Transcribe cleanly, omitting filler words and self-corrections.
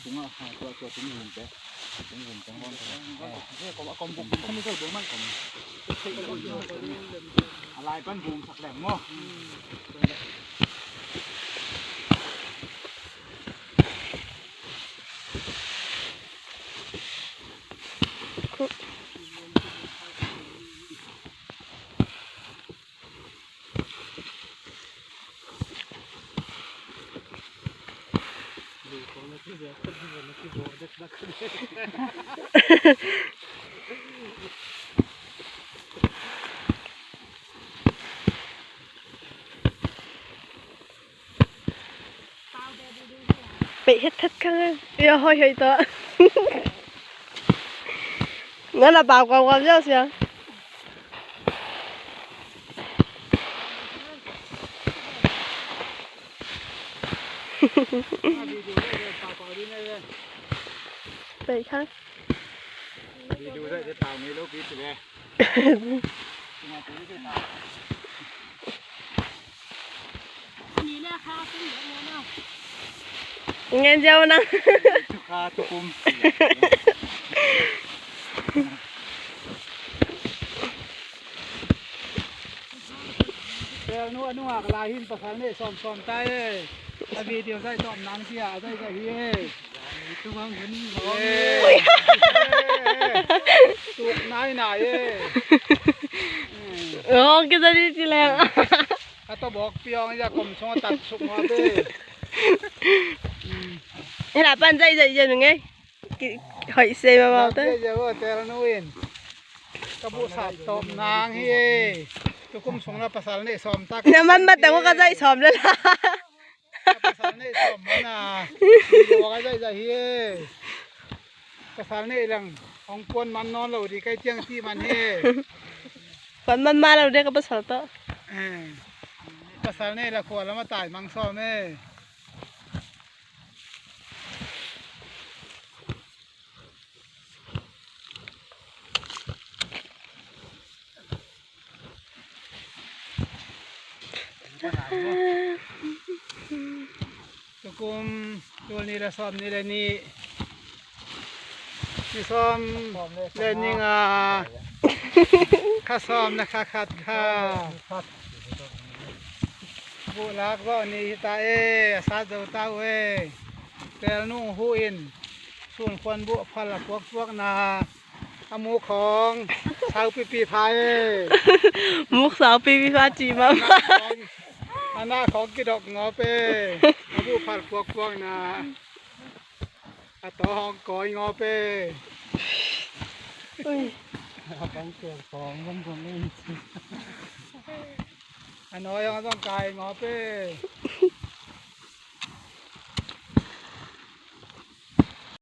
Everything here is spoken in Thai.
ถุงอ่ะตัวถุงหุ่นแกถุงหุ่นจังหวะเนี่ยก็ว่ากองบุกเขาไม่เคยบุกมันผมอะไรปั้นบุกสักแหลมง้อbị hết thất khăn yêu hơi hơi tớ nó là bảo còn ra sao bị khăn điดูได้จะตามนี้ลูกพี่สิแม่ nghe dâu nè ชุกคาชุกคุมเดี๋ยวนัวกลายหินประสานเนี่ยซ้อมใต้เลยอาบีเดียวใส่ซ้อมน้ำเสียใส่เฮียตัวมังเห็นของตัวไหนcái gì đi làm ถ้าต้องบอกเปียงจะกลมช่องตัดสุกมาเด้ hay là bạn dậy dậy dậy nghe hỏi xe mà vào tới เดี๋ยวว่าแต่ละนู้นกระบุสับตบนางเฮียตัวกุมส่งเราประสานเนี่ยซ้อมตัก น้ำมันมาแต่ว่าก็dậy xóm lên là ประสานเนี่ยซ้อมมันน่ะเดี๋ยวก็ได้เฮียประสานเนี่ยหลังของปวนมันนอนเราดีใกล้เจียงที่มันเฮีย còn mà đâu đây có bắt sợ tớ ประสานเนี่ยละขวดแล้วมาตายมังซ้อมเนี่ยตัวกุมตัวนี้ละซ้อมนี่ละนี่ซ้อมเล่นยังข้าซ้อมนะคะขัดค่ะบุลักว่านี่ตาซาเดาตาเอแต่นุ่งหูอินส่วนคนบุพลักพวกนาอมูของชาวปีพาย múc sáu pi pha chỉ mà อันน่าของกิดอกงอเป้อมูพัดพวกนาต่อห้องก่อยงอเป้ของเกิดของมันคงไม่อันน้อยยังต้องกายงอเป้